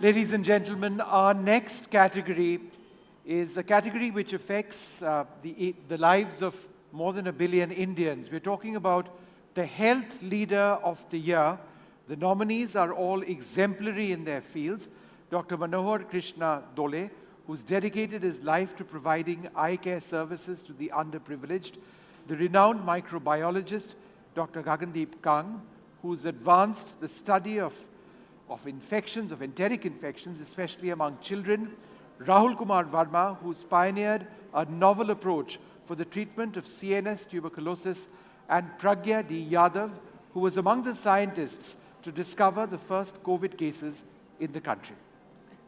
Ladies and gentlemen, our next category is a category which affects the lives of more than 1 billion Indians. We're talking about the Health Leader of the Year. The nominees are all exemplary in their fields. Dr. Manohar Krishna Dole, who's dedicated his life to providing eye care services to the underprivileged. The renowned microbiologist, Dr. Gagandeep Kang, who's advanced the study of infections, of enteric infections, especially among children. Rahul Kumar Verma, who's pioneered a novel approach for the treatment of CNS tuberculosis, and Pragya D. Yadav, who was among the scientists to discover the first COVID cases in the country.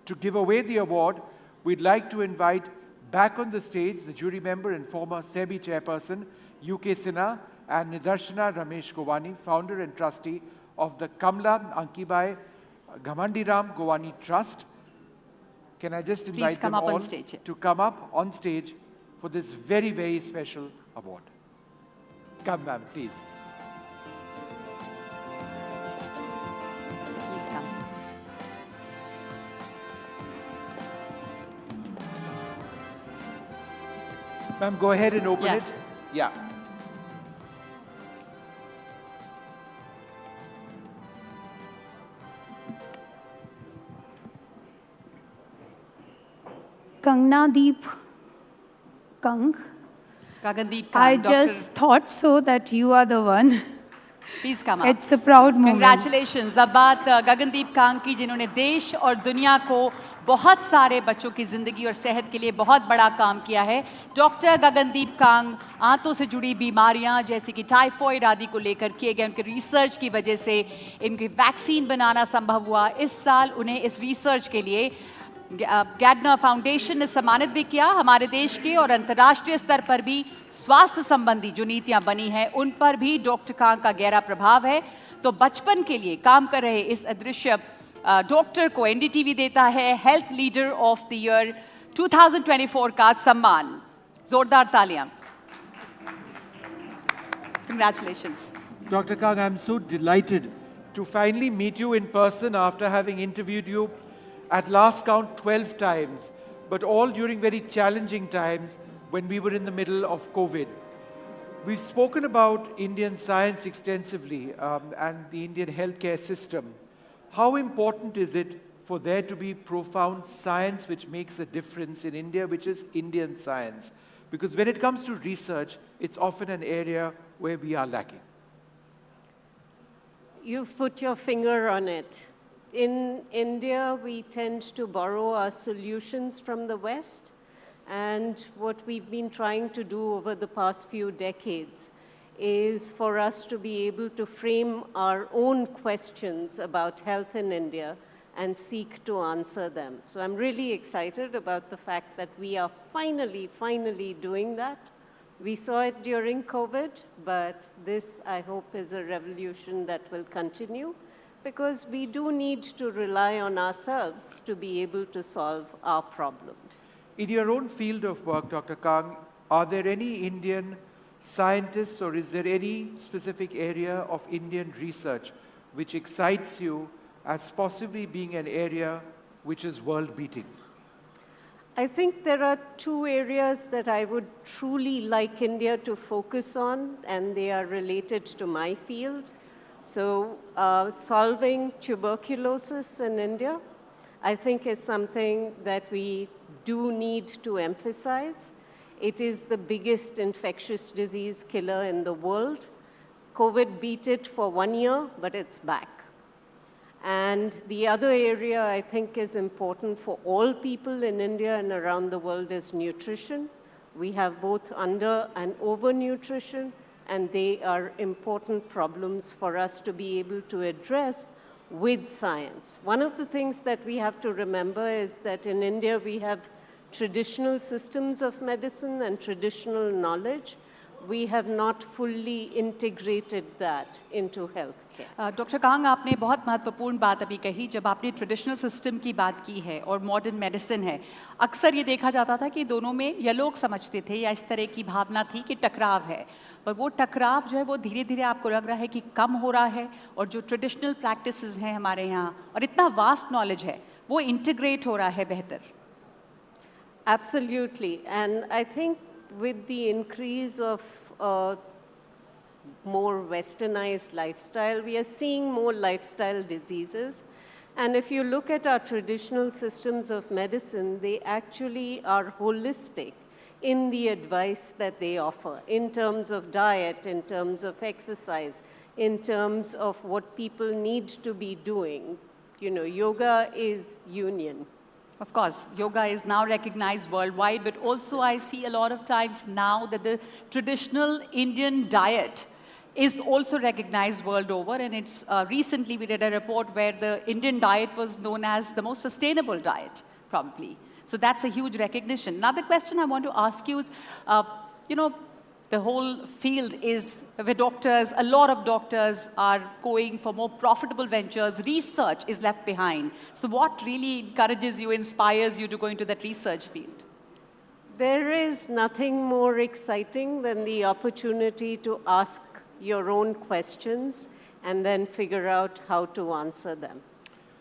To give away the award, we'd like to invite back on the stage the jury member and former SEBI chairperson, UK Sinha, and Nidarshana Ramesh Govani, founder and trustee of the Kamla Ankibai Ghamandiram Govani Trust. Can I just invite them all to come up on stage for this very, very special award. Come, ma'am, please. Please come. Ma'am, go ahead and open it. Yeah. Gagandeep Kang. Gagandeep Kang. I just thought so that you are the one. Please come up. It's a proud moment. Congratulations. अब बात Gagandeep Kong की, जिन्होंने देश और दुनिया को बहुत सारे बच्चों की ज़िंदगी और सेहत के लिए बहुत बड़ा काम किया है. डॉक्टर गगनदीप कांग आंतों से जुड़ी बीमारियां जैसे कि टाइफॉइड आदि को लेकर किए गए उनके रिसर्च की वजह से इनकी वैक्सीन बनाना संभव हुआ. इस साल उन्हें इस रिसर्च के लिए गैगनर फाउंडेशन ने सम्मानित भी किया. हमारे देश के और अंतर्राष्ट्रीय स्तर पर भी स्वास्थ्य संबंधी जो नीतियां बनी हैं उन पर भी डॉक्टर कांग का गहरा प्रभाव है. तो बचपन के लिए काम कर रहे इस अदृश्य डॉक्टर को एनडीटीवी देता है health leader of the year 2024 का सम्मान. जोरदार तालियां. Congratulations. Dr. Kang, I'm so delighted to finally meet you in person after having interviewed you at last count 12 times, but all during very challenging times when we were in the middle of COVID. We've spoken about Indian science extensively and the Indian healthcare system. How important is it for there to be profound science which makes a difference in India, which is Indian science? Because when it comes to research, it's often an area where we are lacking. You've put your finger on it. In India, we tend to borrow our solutions from the West, and what we've been trying to do over the past few decades is for us to be able to frame our own questions about health in India and seek to answer them. So I'm really excited about the fact that we are finally doing that. We saw it during COVID, but this, I hope, is a revolution that will continue, because we do need to rely on ourselves to be able to solve our problems. In your own field of work, Dr. Kang, are there any Indian scientists or is there any specific area of Indian research which excites you as possibly being an area which is world-beating? I think there are two areas that I would truly like India to focus on, and they are related to my field. So solving tuberculosis in India, I think, is something that we do need to emphasize. It is the biggest infectious disease killer in the world. COVID beat it for 1 year, but it's back. And the other area I think is important for all people in India and around the world is nutrition. We have both under and overnutrition, and they are important problems for us to be able to address with science. One of the things that we have to remember is that in India we have traditional systems of medicine and traditional knowledge, we have not fully integrated that into healthcare. Doctor Kang, आपने बहुत महत्वपूर्ण बात अभी कही जब आपने traditional system की बात की है और मॉडर्न मेडिसिन है। अक्सर ये देखा जाता था कि दोनों में या लोग समझते थे या इस तरह की भावना थी कि टकराव है, पर वो टकराव जो है वो धीरे धीरे आपको लग रहा है कि कम हो रहा है और जो ट्रेडिशनल प्रैक्टिसेस हैं हमारे यहाँ और इतना वास्ट नॉलेज है वो इंटीग्रेट हो रहा है बेहतर। Absolutely, and I think with the increase of more westernized lifestyle, we are seeing more lifestyle diseases. And if you look at our traditional systems of medicine, they actually are holistic in the advice that they offer in terms of diet, in terms of exercise, in terms of what people need to be doing. You know, yoga is union. Of course, yoga is now recognized worldwide, but also I see a lot of times now that the traditional Indian diet is also recognized world over, and it's recently we did a report where the Indian diet was known as the most sustainable diet, probably. So that's a huge recognition. Another question I want to ask you is, you know, the whole field is where doctors, a lot of doctors are going for more profitable ventures. Research is left behind. So what really encourages you, inspires you to go into that research field? There is nothing more exciting than the opportunity to ask your own questions and then figure out how to answer them.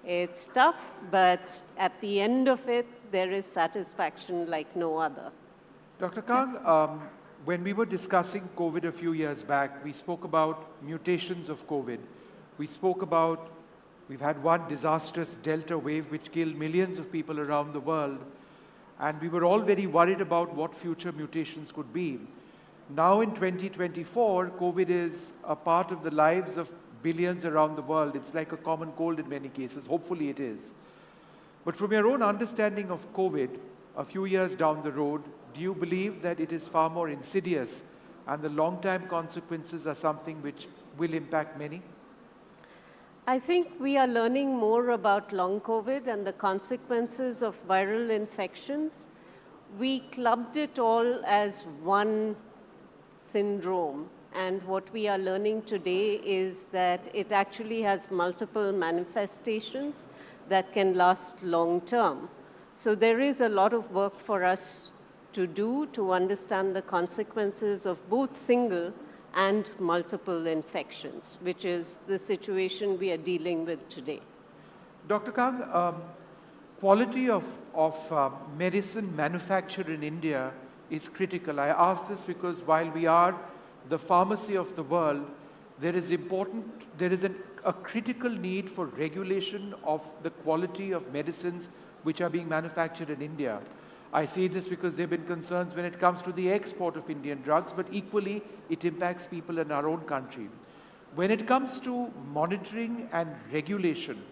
It's tough, but at the end of it, there is satisfaction like no other. Dr. Kang, when we were discussing COVID a few years back, we spoke about mutations of COVID. We spoke about, we've had one disastrous Delta wave which killed millions of people around the world. And we were all very worried about what future mutations could be. Now in 2024, COVID is a part of the lives of billions around the world. It's like a common cold in many cases. Hopefully it is. But from your own understanding of COVID, a few years down the road, do you believe that it is far more insidious and the long-term consequences are something which will impact many? I think we are learning more about long COVID and the consequences of viral infections. We clubbed it all as one syndrome, and what we are learning today is that it actually has multiple manifestations that can last long term. So there is a lot of work for us to do to understand the consequences of both single and multiple infections, which is the situation we are dealing with today. Dr. Kang, quality of medicine manufactured in India is critical. I ask this because while we are the pharmacy of the world, there is a critical need for regulation of the quality of medicines which are being manufactured in India. I say this because there have been concerns when it comes to the export of Indian drugs, but equally it impacts people in our own country. When it comes to monitoring and regulation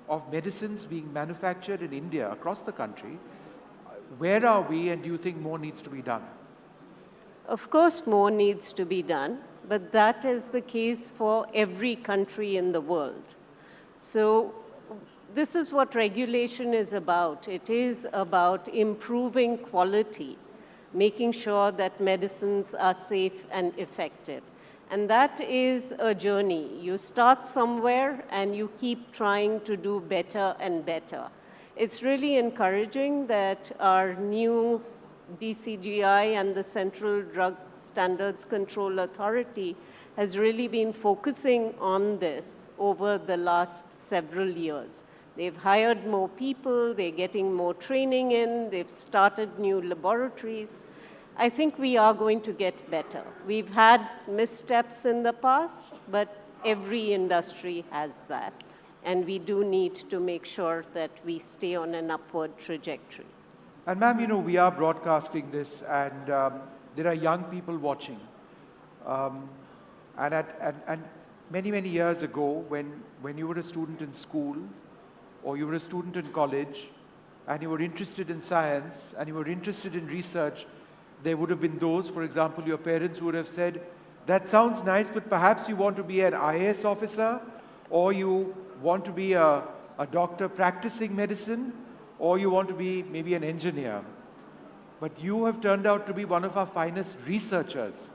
of medicines being manufactured in India across the country, where are we, and do you think more needs to be done? Of course, more needs to be done, but that is the case for every country in the world. So this is what regulation is about. It is about improving quality, making sure that medicines are safe and effective. And that is a journey. You start somewhere and you keep trying to do better and better. It's really encouraging that our new DCGI and the Central Drug Standards Control Authority has really been focusing on this over the last several years. They've hired more people, they're getting more training in, they've started new laboratories. I think we are going to get better. We've had missteps in the past, but every industry has that. And we do need to make sure that we stay on an upward trajectory. And ma'am, you know, we are broadcasting this and there are young people watching. And many, many years ago, when you were a student in school, or you were a student in college, and you were interested in science, and you were interested in research, there would have been those, for example, your parents who would have said, that sounds nice, but perhaps you want to be an IAS officer, or you want to be a doctor practicing medicine, or you want to be maybe an engineer. But you have turned out to be one of our finest researchers.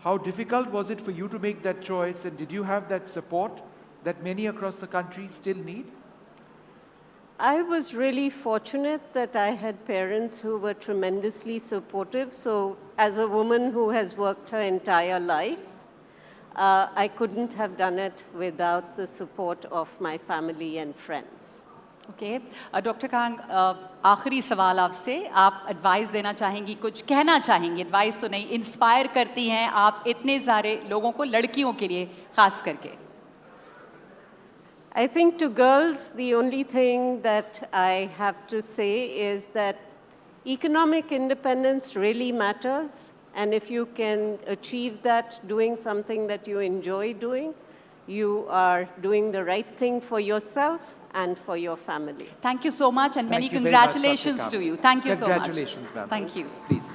How difficult was it for you to make that choice, and did you have that support that many across the country still need? I was really fortunate that I had parents who were tremendously supportive. So as a woman who has worked her entire life, I couldn't have done it without the support of my family and friends. Okay doctor Kang आखिरी सवाल आपसे, आप advice देना चाहेंगी, कुछ कहना चाहेंगी? Advice तो नहीं, इंस्पायर करती हैं आप इतने सारे लोगों को, लड़कियों के लिए खास करके. I think to girls, the only thing that I have to say is that economic independence really matters. And if you can achieve that doing something that you enjoy doing, you are doing the right thing for yourself and for your family. Thank you so much, and Thank many you very much, Dr. congratulations Kang. to you. Thank you so much. Congratulations, ma'am. Thank you. Please.